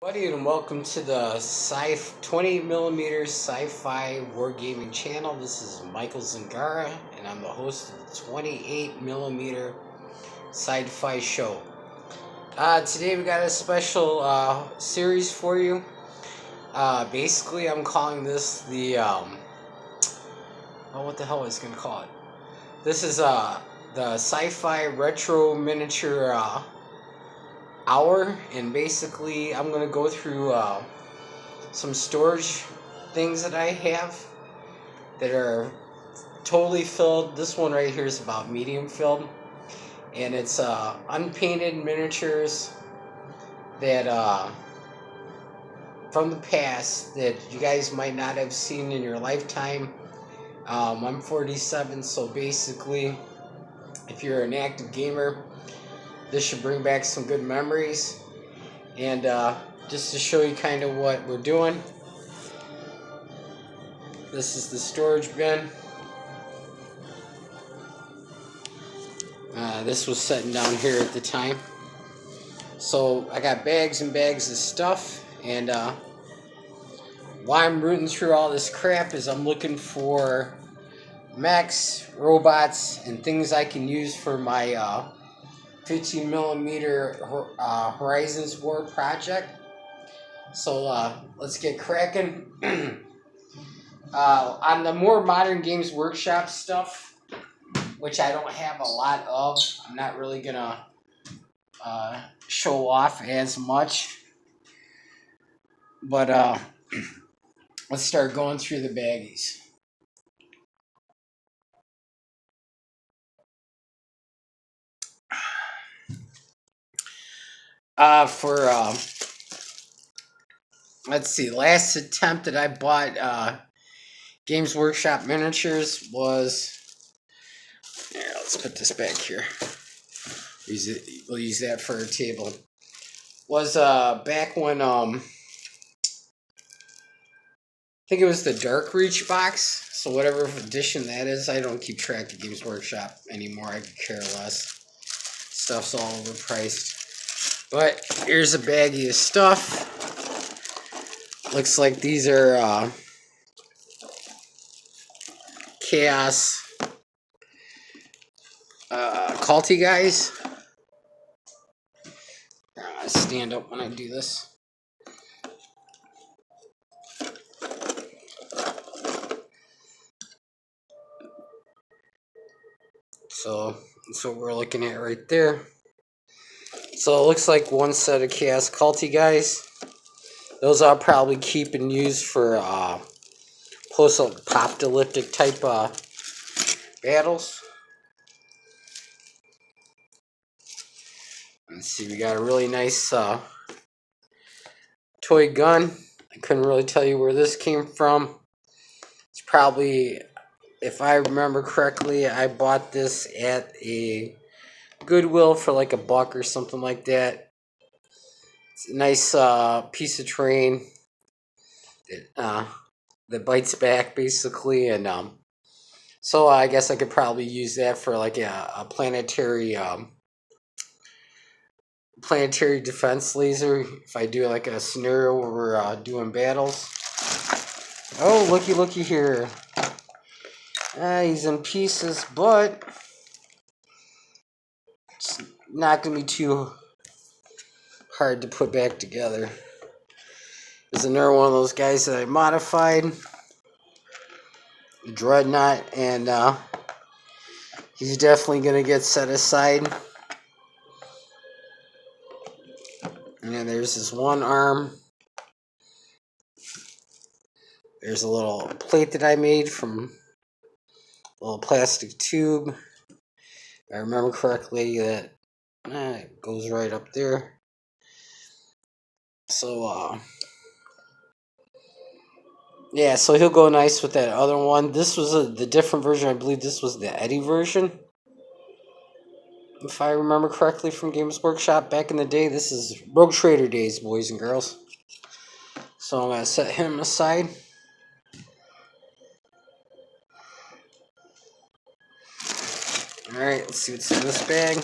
Buddy, and welcome to the 20mm Sci-Fi Wargaming channel. This is Michael Zangara, and I'm the host of the 28mm Sci-Fi show. Today we got a special series for you. Basically, I'm calling this the what the hell is gonna call it? This is the Sci-Fi Retro Miniature hour, and basically I'm gonna go through some storage things that I have that are totally filled. This one right here is about medium filled, and it's unpainted miniatures that from the past that you guys might not have seen in your lifetime. I'm 47, so basically if you're an active gamer, this should bring back some good memories. And just to show you kind of what we're doing, this is the storage bin. This was sitting down here at the time. So I got bags and bags of stuff, and why I'm rooting through all this crap is I'm looking for mechs, robots, and things I can use for my 15mm Horizons War project. So let's get cracking. On the more modern Games Workshop stuff, which I don't have a lot of, I'm not really gonna show off as much. But let's start going through the baggies. Let's see, last attempt that I bought Games Workshop miniatures was, here, let's put this back here. We'll use that for a table. Was back when I think it was the Dark Reach box. So whatever edition that is, I don't keep track of Games Workshop anymore. I could care less. Stuff's all overpriced. But here's a baggie of stuff. Looks like these are Chaos culty guys. I stand up when I do this. So that's what we're looking at right there. So it looks like one set of Chaos culty guys. Those I'll probably keep and use for post-apocalyptic type battles. Let's see, we got a really nice toy gun. I couldn't really tell you where this came from. It's probably, if I remember correctly, I bought this at a Goodwill for like $1 or something like that. It's a nice piece of terrain that bites back basically, and so I guess I could probably use that for like a planetary defense laser if I do like a scenario where we're doing battles. Oh, looky here. He's in pieces, but it's not gonna be too hard to put back together. There's another one of those guys that I modified, Dreadknight, and he's definitely gonna get set aside. And then there's this one arm. There's a little plate that I made from a little plastic tube. If I remember correctly, that it goes right up there. So yeah, so he'll go nice with that other one. This was the different version. I believe this was the Eddie version, if I remember correctly, from Games Workshop back in the day. This is Rogue Trader days, boys and girls. So I'm going to set him aside. Alright, let's see what's in this bag.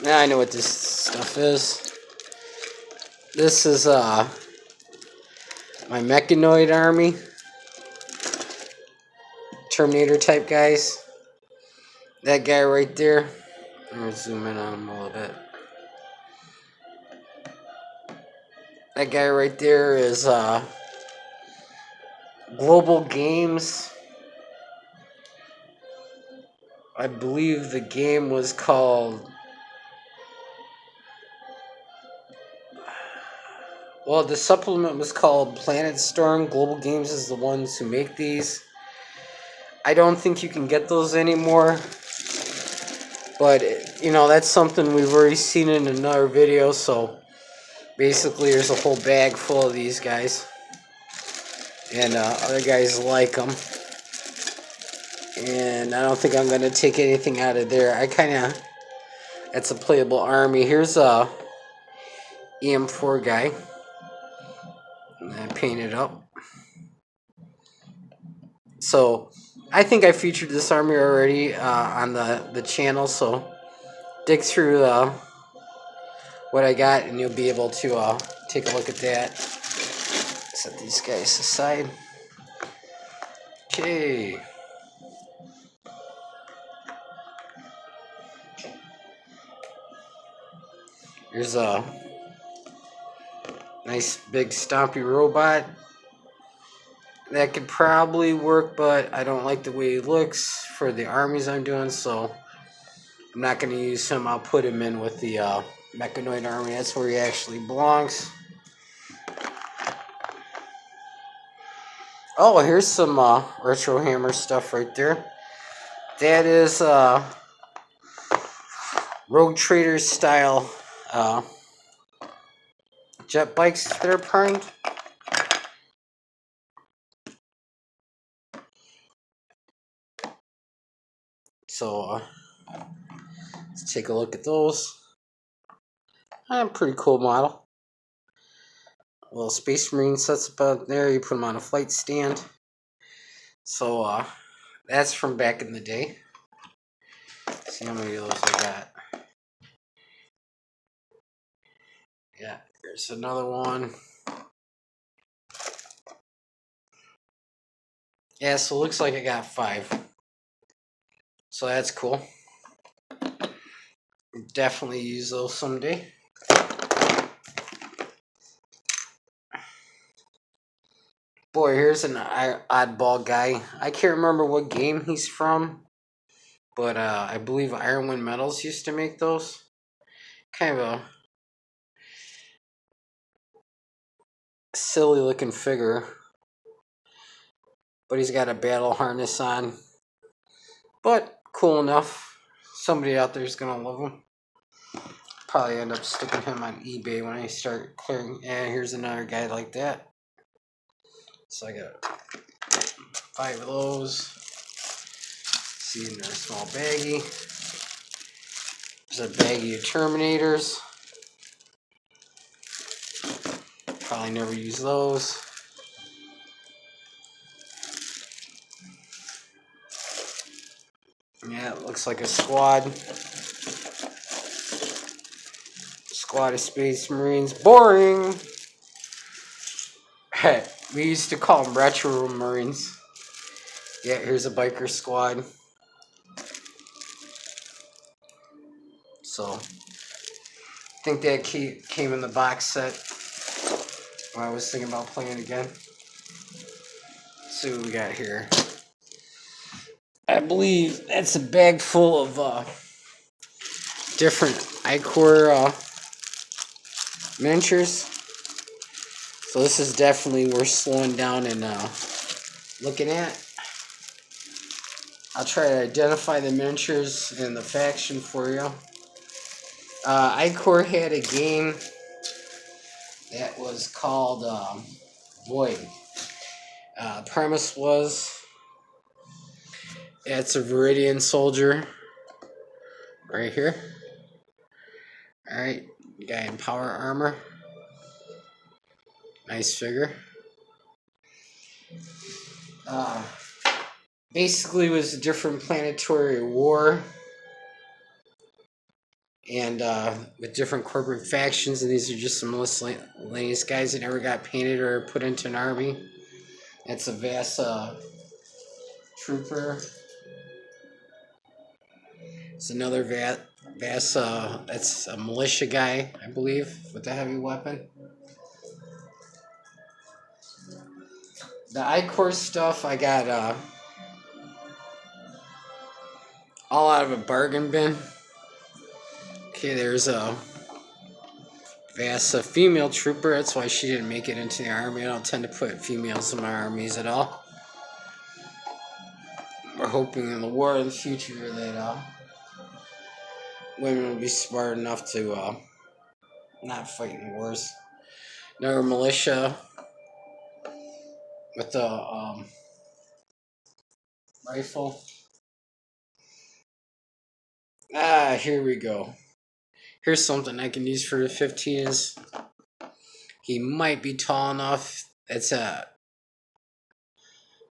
Now I know what this stuff is. This is my mechanoid army. Terminator type guys. That guy right there. I'm gonna zoom in on him a little bit. That guy right there is Global Games. I believe the game was called... Well, the supplement was called Planet Storm. Global Games is the ones who make these. I don't think you can get those anymore. But, you know, that's something we've already seen in another video. So, basically, there's a whole bag full of these guys. And other guys like them. And I don't think I'm going to take anything out of there. I kind of... That's a playable army. Here's a EM4 guy. And I painted up. So, I think I featured this army already on the channel. So, dig through what I got and you'll be able to take a look at that. Set these guys aside. Okay. Here's a nice big stompy robot. That could probably work, but I don't like the way he looks for the armies I'm doing, so I'm not going to use him. I'll put him in with the mechanoid army. That's where he actually belongs. Oh, here's some Retro Hammer stuff right there. That is Rogue Trader style jet bikes that are primed. So let's take a look at those. Pretty cool model. A little Space Marine sets up there. You put them on a flight stand. So that's from back in the day. Let's see how many of those I got. Yeah, here's another one. Yeah, so it looks like I got 5. So that's cool. Definitely use those someday. Boy, here's an oddball guy. I can't remember what game he's from, but I believe Ironwind Metals used to make those. Kind of a silly looking figure, but he's got a battle harness on. But cool enough. Somebody out there is gonna love him. Probably end up sticking him on eBay when I start clearing. And here's another guy like that. So I got 5 of those. See in their small baggie. There's a baggie of Terminators. Probably never use those. Yeah, it looks like a squad. Squad of Space Marines. Boring! Hey, we used to call them Retro Marines. Yeah, here's a biker squad. So, I think that came in the box set when I was thinking about playing again. Let's see what we got here. I believe that's a bag full of different Icore miniatures. So this is definitely worth slowing down and looking at. I'll try to identify the miniatures and the faction for you. Icore had a game that was called Void. Premise was it's a Viridian Soldier right here. Alright, guy in power armor. Nice figure. Basically was a different planetary war. and with different corporate factions, and these are just some miscellaneous guys that never got painted or put into an army. That's a vast trooper. It's another vast. That's a militia guy, I believe, with a heavy weapon. The I-Core stuff I got all out of a bargain bin. Okay, there's a vast female trooper. That's why she didn't make it into the army. I don't tend to put females in my armies at all. We're hoping in the war of the future that women will be smart enough to not fight in wars. Another militia with a rifle. Here we go. Here's something I can use for the 15 is he might be tall enough. It's a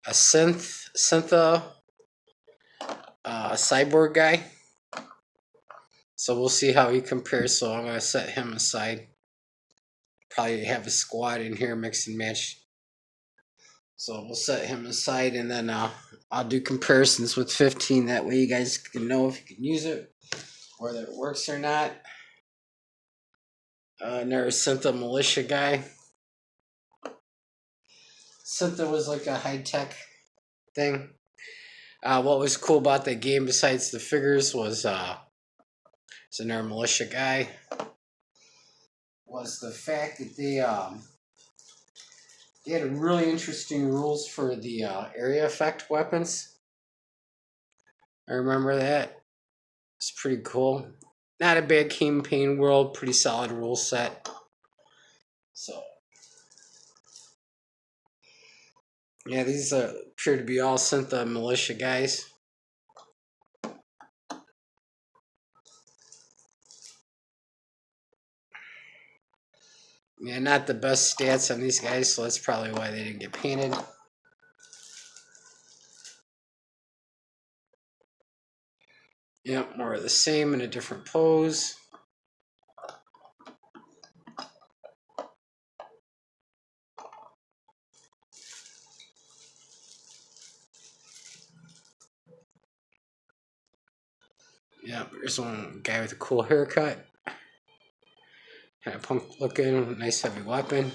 syntha cyborg guy. So we'll see how he compares. So I'm gonna set him aside. Probably have a squad in here, mix and match. So we'll set him aside, and then I'll do comparisons with 15. That way you guys can know if you can use it, whether it works or not. Another Syntha militia guy. Syntha was like a high-tech thing. What was cool about that game, besides the figures, was it's another militia guy, was the fact that they had really interesting rules for the area effect weapons. I remember that. It's pretty cool. Not a bad campaign world, pretty solid rule set. So, yeah, these appear to be all Syntha militia guys. Yeah, not the best stats on these guys, so that's probably why they didn't get painted. Yep, more of the same in a different pose. Yep, there's one guy with a cool haircut. Kind of punk looking, nice heavy weapon.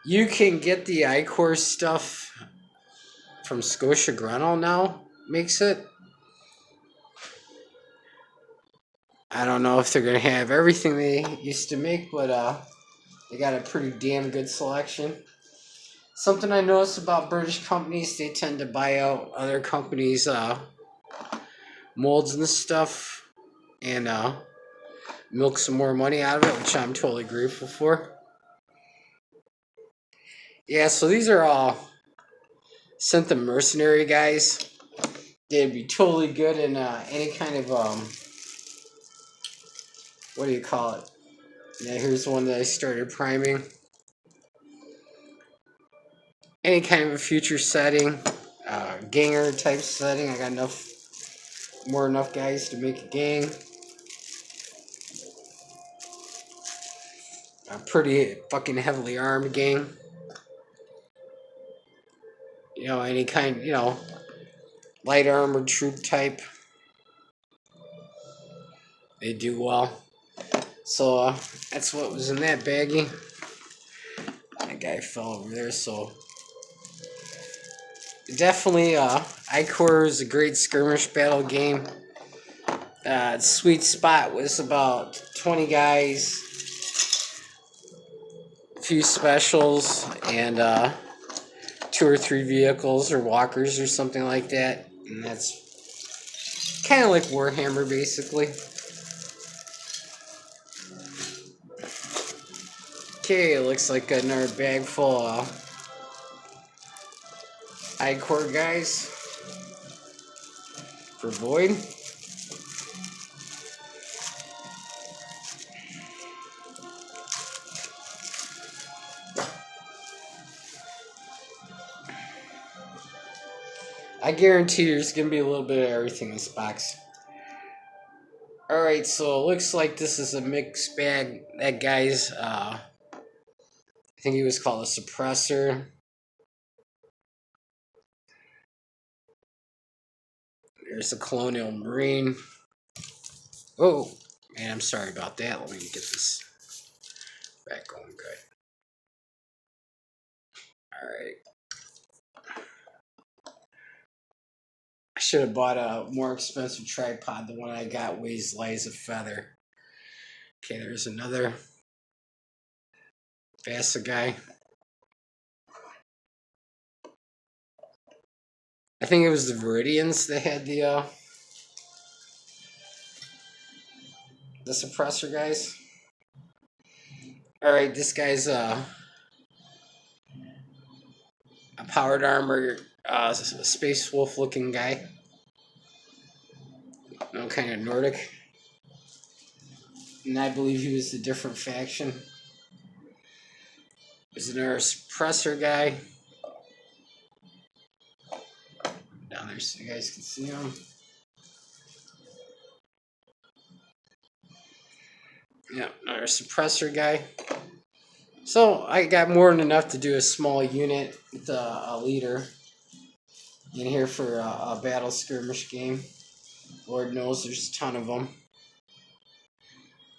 You can get the I-Core stuff from Scotia Gruntle now, makes it. I don't know if they're going to have everything they used to make, but they got a pretty damn good selection. Something I noticed about British companies, they tend to buy out other companies' molds and stuff and milk some more money out of it, which I'm totally grateful for. Yeah, so these are all Syntha mercenary guys. They'd be totally good in any kind of what do you call it? Yeah, here's one that I started priming. Any kind of a future setting, ganger type setting. I got enough guys to make a gang. A pretty fucking heavily armed gang. You know, any kind, light armored troop type. They do well. So that's what was in that baggie. That guy fell over there, so definitely I-Core is a great skirmish battle game. Sweet spot was about 20 guys, a few specials, and 2 or 3 vehicles or walkers or something like that. And that's kind of like Warhammer, basically. Okay, it looks like another bag full of I-Core guys for Void. I guarantee there's gonna be a little bit of everything in this box. Alright, so it looks like this is a mixed bag. That guy's, I think he was called a suppressor. There's a Colonial Marine. Oh, man, I'm sorry about that. Let me get this back going good. Alright. I should have bought a more expensive tripod. The one I got weighs light as a feather. Okay, there's another Vasa guy. I think it was the Viridians that had the suppressor guys. Alright, this guy's a powered armor, space wolf looking guy. No, kind of Nordic. And I believe he was a different faction. There's another suppressor guy. Down there so you guys can see him. Yeah, another suppressor guy. So I got more than enough to do a small unit with a leader in here for a battle skirmish game. Lord knows there's a ton of them.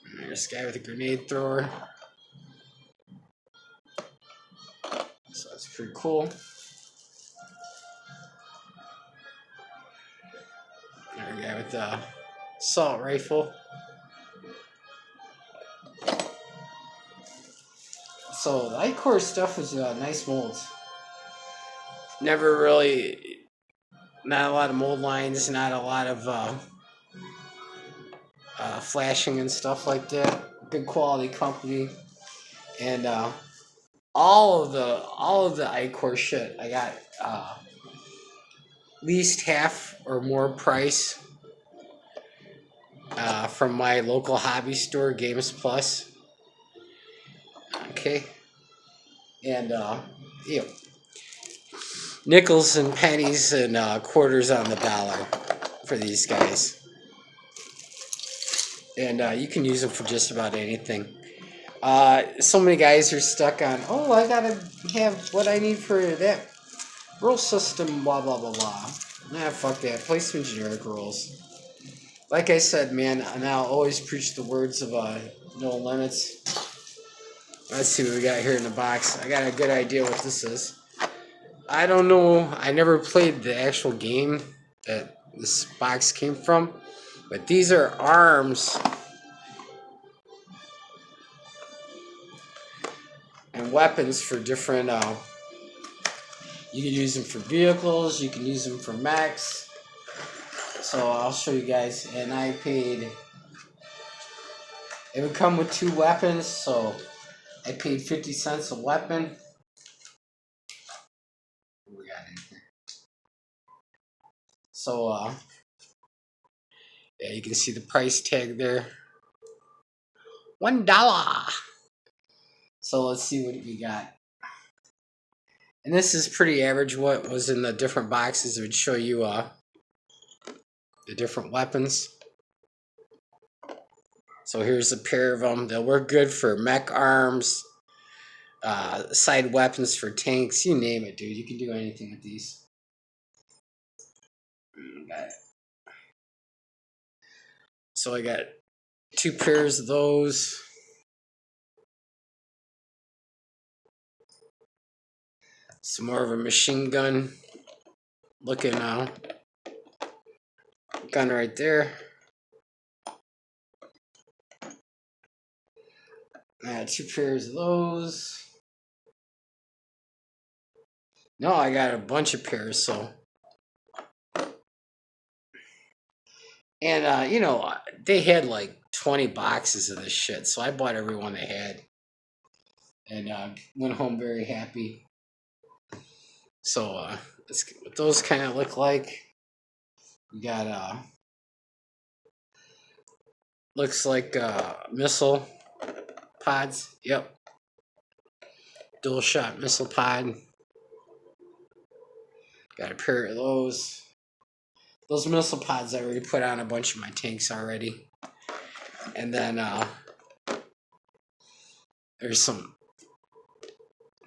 And there's a guy with a grenade thrower. So that's pretty cool. Another guy with the assault rifle. So the Ichor stuff was nice molds. Never really, not a lot of mold lines, not a lot of flashing and stuff like that. Good quality company, and all of the Ichor shit I got at least half or more price from my local hobby store, Games Plus. Okay, and you know, nickels and pennies and quarters on the dollar for these guys. And you can use them for just about anything. So many guys are stuck on, oh, I gotta have what I need for that rule system, blah, blah, blah, blah. Nah, fuck that. Play some generic rules. Like I said, man, and I'll always preach the words of no limits. Let's see what we got here in the box. I got a good idea what this is. I don't know. I never played the actual game that this box came from. But these are arms and weapons for different... you can use them for vehicles. You can use them for mechs. So I'll show you guys. And I paid... It would come with 2 weapons. So I paid 50 cents a weapon. What we got in here? So, yeah, you can see the price tag there. $1. So let's see what we got. And this is pretty average what was in the different boxes. It would show you the different weapons. So here's a pair of them. They'll work good for mech arms, side weapons for tanks, you name it, dude. You can do anything with these. Got it. So I got 2 pairs of those. Some more of a machine gun looking gun right there. I got 2 pairs of those. No, I got a bunch of pairs, so. And, you know, they had like 20 boxes of this shit, so I bought every one they had. And went home very happy. So, let's get what those kind of look like. We got, looks like missile pods. Yep. Dual shot missile pod. Got a pair of those. those missile pods I already put on a bunch of my tanks already. And then there's some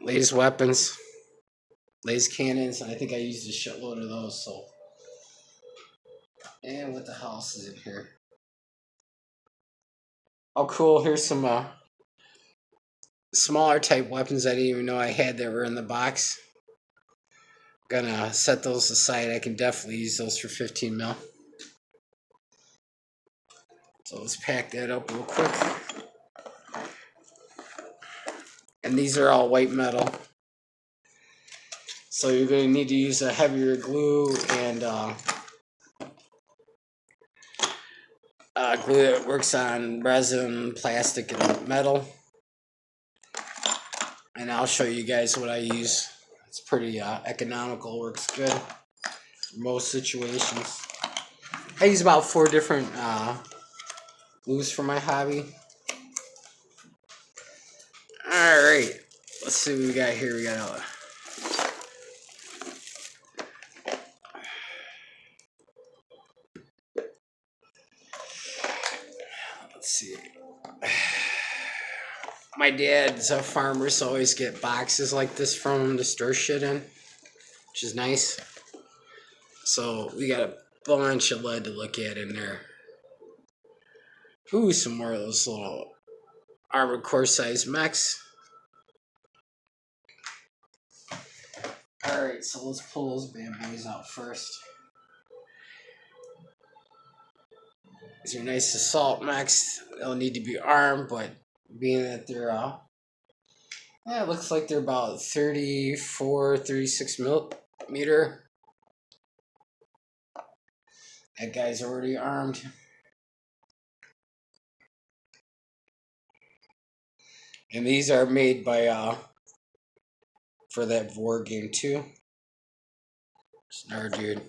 laser weapons, laser cannons, and I think I used a shitload of those. So, and what the hell else is in here? Oh, cool! Here's some smaller type weapons I didn't even know I had that were in the box. Gonna set those aside. I can definitely use those for 15 mil. So let's pack that up real quick. And these are all white metal. So you're going to need to use a heavier glue and glue that works on resin, plastic, and metal. And I'll show you guys what I use. It's pretty economical, works good for most situations. I use about 4 different glues for my hobby. Alright, let's see what we got here. We got let's see. My dad's a farmer, so I always get boxes like this from him to store shit in, which is nice. So we got a bunch of lead to look at in there. Ooh, some more of those little armored core size mechs. Alright, so let's pull those bad boys out first. These are nice assault mechs. They'll need to be armed, but being that they're it looks like they're about 34, 36 millimeter. That guy's already armed. And these are made by for that war game too. Snare dude.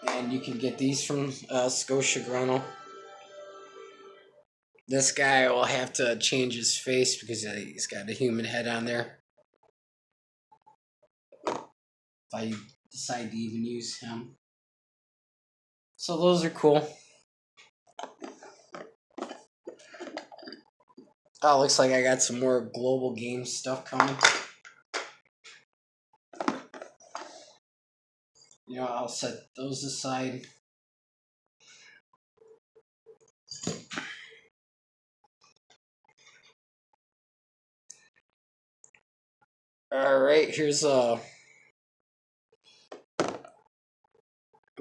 And you can get these from Scotia Gruntle. This guy will have to change his face because he's got a human head on there. If I decide to even use him. So those are cool. Oh, looks like I got some more global game stuff coming. You know, I'll set those aside. Alright, here's a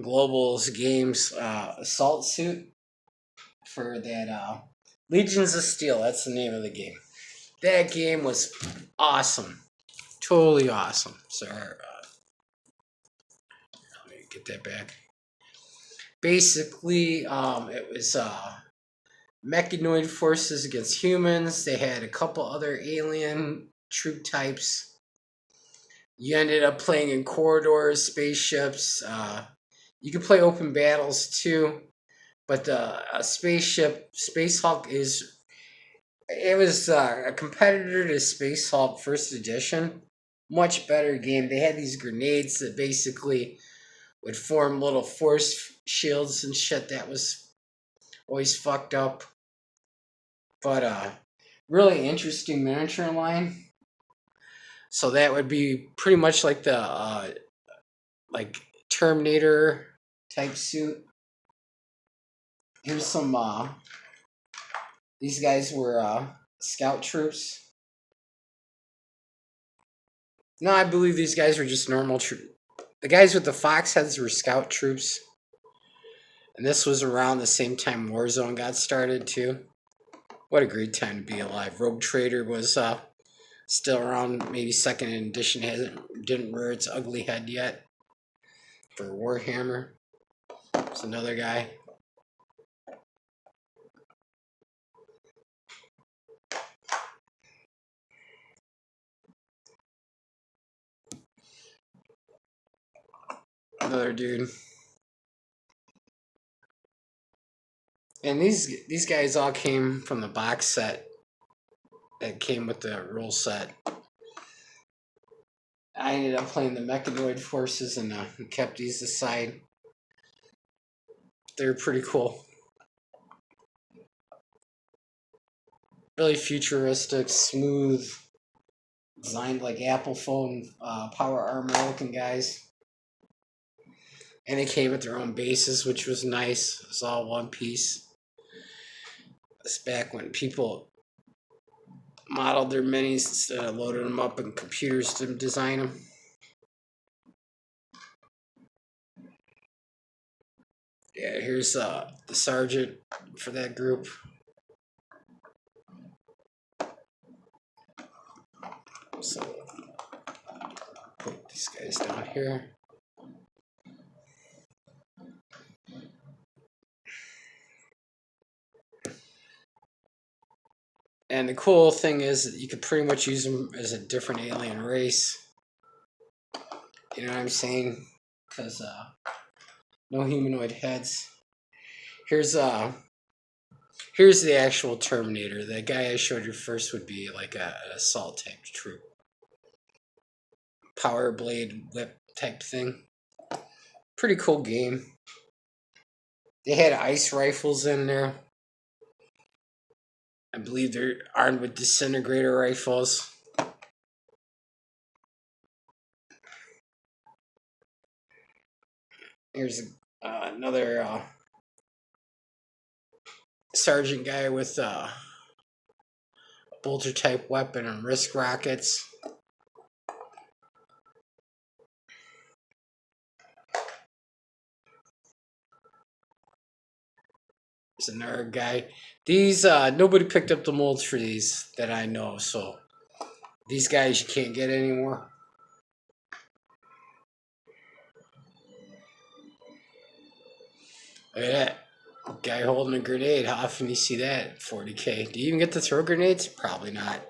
Global's Games assault suit for that Legions of Steel. That's the name of the game. That game was awesome. Totally awesome. Sorry. Let me get that back. Basically, it was mechanoid forces against humans. They had a couple other alien troop types. You ended up playing in corridors, spaceships. You could play open battles too. But the spaceship, Space Hulk it was a competitor to Space Hulk First Edition. Much better game. They had these grenades that basically would form little force shields and shit. That was always fucked up. But really interesting miniature line. So that would be pretty much like the like Terminator type suit. Here's some these guys were scout troops. No, I believe these guys were just normal troops. The guys with the fox heads were scout troops. And this was around the same time Warzone got started too. What a great time to be alive. Rogue Trader was still around, maybe second edition, didn't rear its ugly head yet. For Warhammer. It's another guy. Another dude. And these guys all came from the box set. that came with the rule set. I ended up playing the Mechanoid forces and kept these aside. They're pretty cool. Really futuristic, smooth, designed like Apple phone power armor looking guys. And they came with their own bases, which was nice. It was all one piece. It's back when people modeled their minis instead of loading them up in computers to design them. Yeah, here's the sergeant for that group. So, put these guys down here. And the cool thing is that you could pretty much use them as a different alien race. You know what I'm saying? Because no humanoid heads. Here's the actual Terminator. The guy I showed you first would be like an assault type troop. Power blade whip type thing. Pretty cool game. They had ice rifles in there. I believe they're armed with disintegrator rifles. Here's another sergeant guy with a bolter type weapon and wrist rockets. There's another guy. These nobody picked up the molds for these that I know, so these guys you can't get anymore. Look at that. Guy holding a grenade. How often do you see that? 40K. Do you even get to throw grenades? Probably not.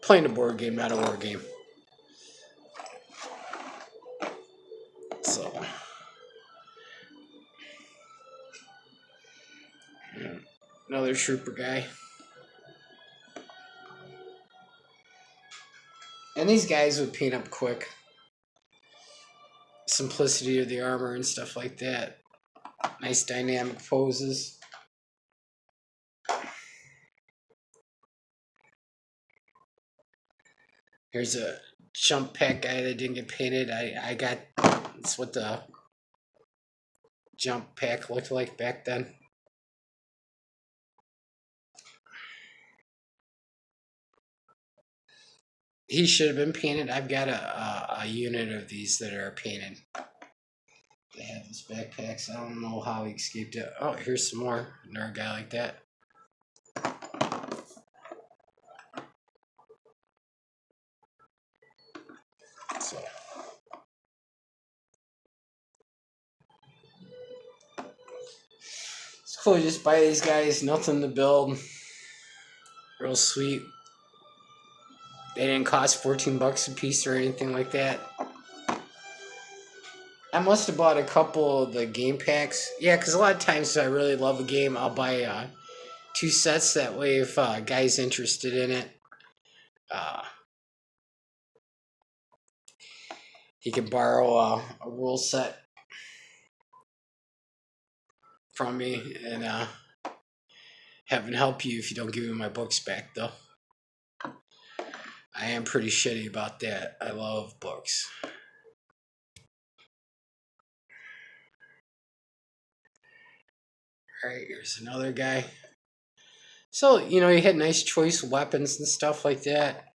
Playing a board game, not a war game. So. Another trooper guy. And these guys would paint up quick. Simplicity of the armor and stuff like that. Nice dynamic poses. Here's a jump pack guy that didn't get painted. I got, that's what the jump pack looked like back then. He should have been painted. I've got a unit of these that are painted. They have his backpacks. I don't know how he escaped it. Oh, here's some more. Another guy like that. So. It's cool. You just buy these guys. Nothing to build. Real sweet. They didn't cost $14 a piece or anything like that. I must have bought a couple of the game packs. Yeah, because a lot of times if I really love a game, I'll buy 2 sets. That way, if a guy's interested in it, he can borrow a rule set from me and have him help you if you don't give me my books back, though. I am pretty shitty about that. I love books. Alright, here's another guy. So, you know, he had nice choice weapons and stuff like that.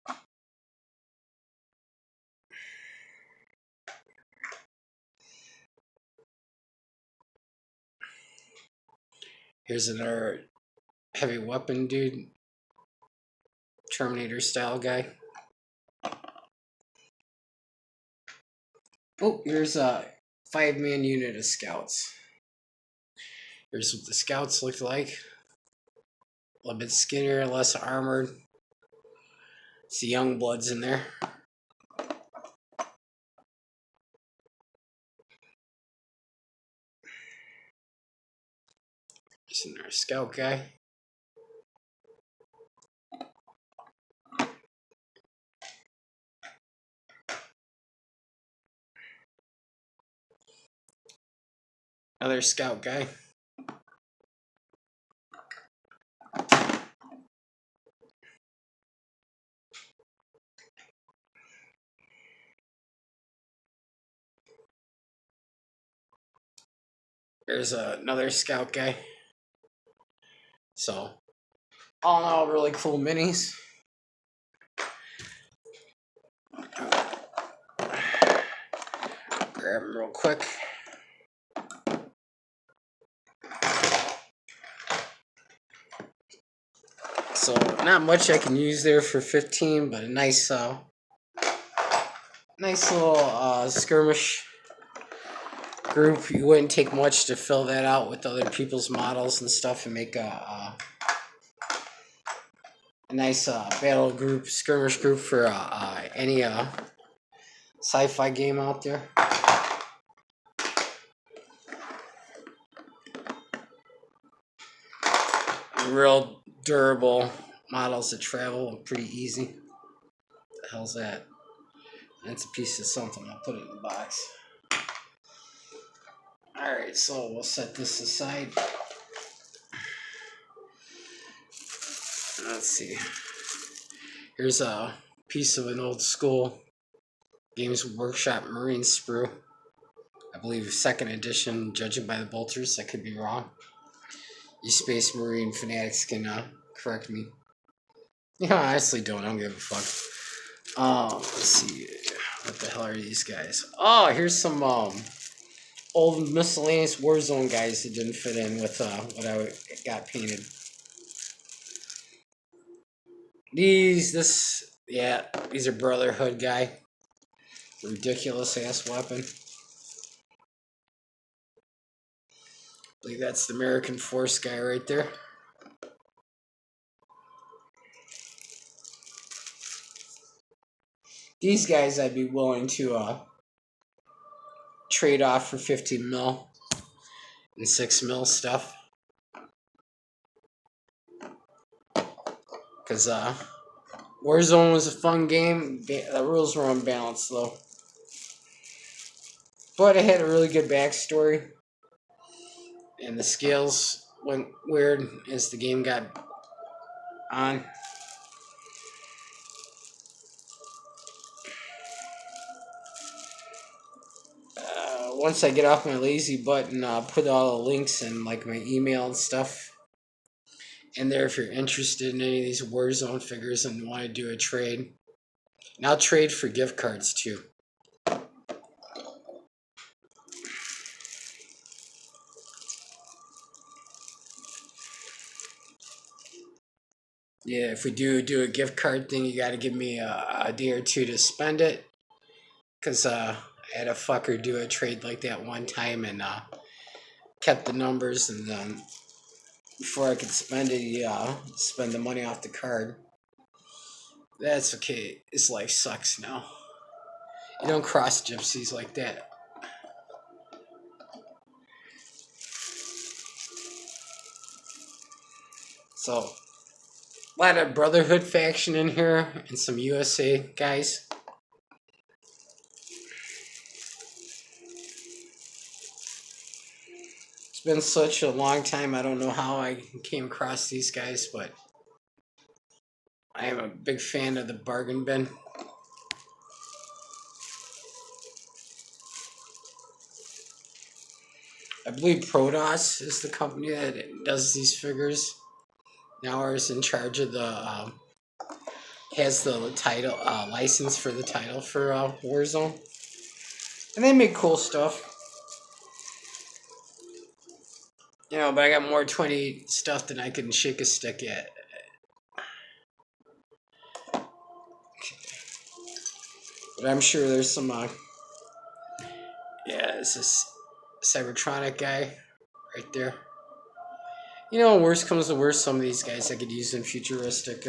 Here's another heavy weapon dude. Terminator style guy. Oh, here's a 5-man unit of scouts. Here's what the scouts look like. A little bit skinnier, less armored. It's the young bloods in there. There's another scout guy. Another scout guy. There's another scout guy. So, all in all, really cool minis. Grab them real quick. So, not much I can use there for 15, but a nice little skirmish group. You wouldn't take much to fill that out with other people's models and stuff and make a nice battle group, skirmish group for any sci-fi game out there. Real durable models that travel pretty easy. What the hell's that? That's a piece of something. I'll put it in the box. Alright, so we'll set this aside. Let's see. Here's a piece of an old school Games Workshop Marine sprue. I believe 2nd edition, judging by the bolters. I could be wrong. You Space Marine fanatics can correct me. Yeah, I honestly don't. I don't give a fuck. Let's see. What the hell are these guys? Oh, here's some old miscellaneous warzone guys that didn't fit in with what I got painted. These are Brotherhood guy. Ridiculous ass weapon. I believe that's the American Force guy right there. These guys I'd be willing to trade off for 15 mil and 6 mil stuff. Because Warzone was a fun game. The rules were unbalanced though. But it had a really good backstory. And the scales went weird as the game got on. Once I get off my lazy butt and put all the links and like my email and stuff in there if you're interested in any of these Warzone figures and want to do a trade. And I'll trade for gift cards too. Yeah, if we do a gift card thing, you got to give me a day or two to spend it. Because I had a fucker do a trade like that one time and kept the numbers, and before I could spend it, he spend the money off the card. That's okay. His life sucks now. You don't cross gypsies like that. So, a lot of Brotherhood faction in here and some USA guys. It's been such a long time, I don't know how I came across these guys, but I am a big fan of the bargain bin. I believe Protoss is the company that does these figures. Now is in charge of the has the title license for the title for Warzone, and they make cool stuff. You know, but I got more 20 stuff than I can shake a stick at. Okay. But I'm sure there's some yeah, it's this Cybertronic guy right there. You know, worst comes to worst, some of these guys I could use in futuristic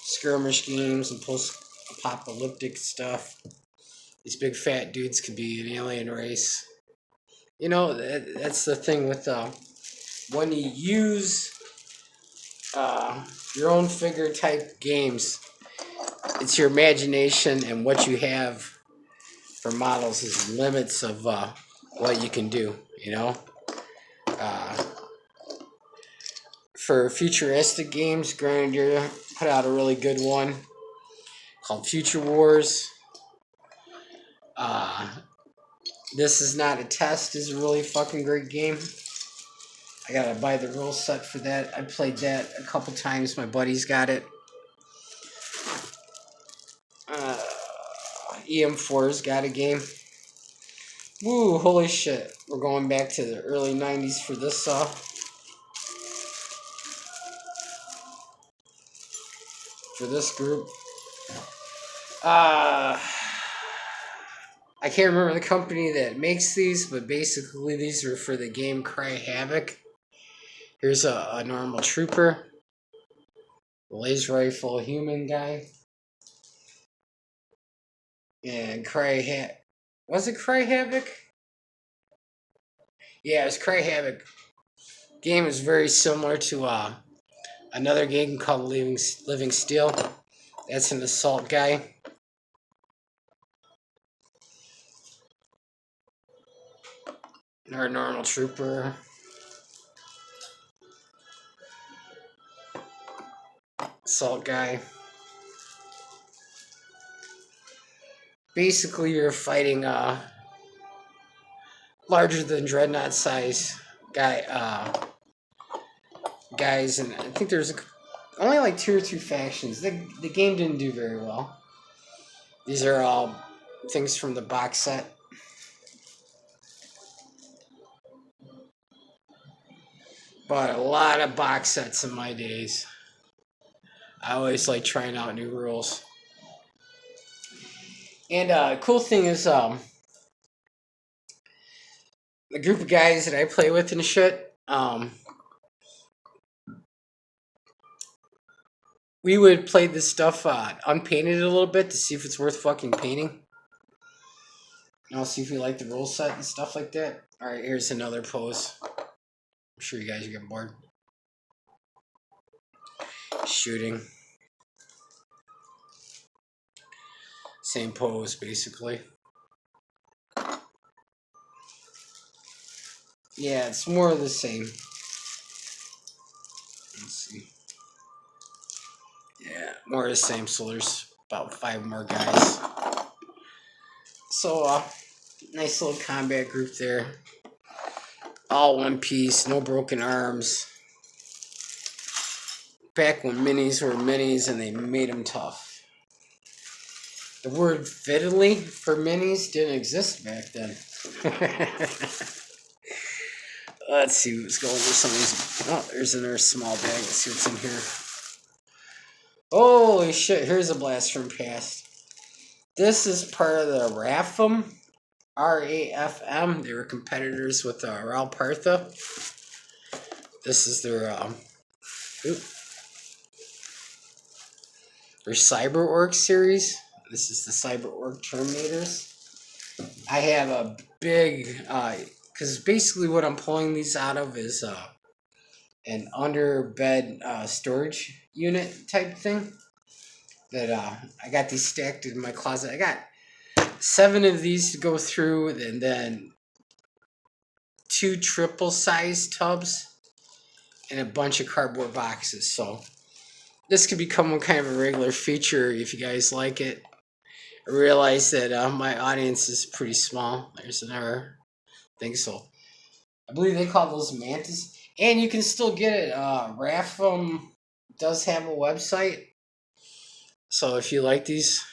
skirmish games and post-apocalyptic stuff. These big fat dudes could be an alien race. You know, that's the thing with when you use your own figure type games, it's your imagination and what you have for models is limits of what you can do. you know. Uh, for futuristic games, Grenadier put out a really good one called Future Wars. This Is Not a Test is a really fucking great game. I gotta buy the rule set for that. I played that a couple times. My buddy's got it. EM4's got a game. Woo, holy shit. We're going back to the early 90s for this for this group. I can't remember the company that makes these, but basically these are for the game Cry Havoc. Here's a normal trooper. Laser rifle human guy. And was it Cry Havoc? Yeah, it was Cry Havoc. Game is very similar to another game called Living Steel. That's an assault guy. Our normal trooper. Assault guy. Basically, you're fighting larger than Dreadknight size guys, and I think there's only like 2 or 3 factions. The game didn't do very well. These are all things from the box set. Bought a lot of box sets in my days. I always like trying out new rules. And cool thing is, the group of guys that I play with and shit, we would play this stuff unpainted a little bit to see if it's worth fucking painting. And I'll see if we like the rule set and stuff like that. Alright, here's another pose. I'm sure you guys are getting bored. Shooting. Same pose, basically. Yeah, it's more of the same. Let's see. Yeah, more of the same, so there's about 5 more guys. So, nice little combat group there. All one piece, no broken arms. Back when minis were minis and they made them tough. The word fiddly for minis didn't exist back then. Let's see what's going on with some of these. Oh, there's another small bag. Let's see what's in here. Holy shit, here's a blast from past. This is part of the RAFM. RAFM. They were competitors with Ral Partha. This is their Cyber Org series. This is the Cyber Org Terminators. I have a big, because basically what I'm pulling these out of is an under-bed storage unit type thing. That I got these stacked in my closet. I got 7 of these to go through, and then 2 triple-sized tubs, and a bunch of cardboard boxes. So this could become one kind of a regular feature if you guys like it. I realize that my audience is pretty small. There's another thing. So I believe they call those mantis. And you can still get it. RAFM does have a website. So if you like these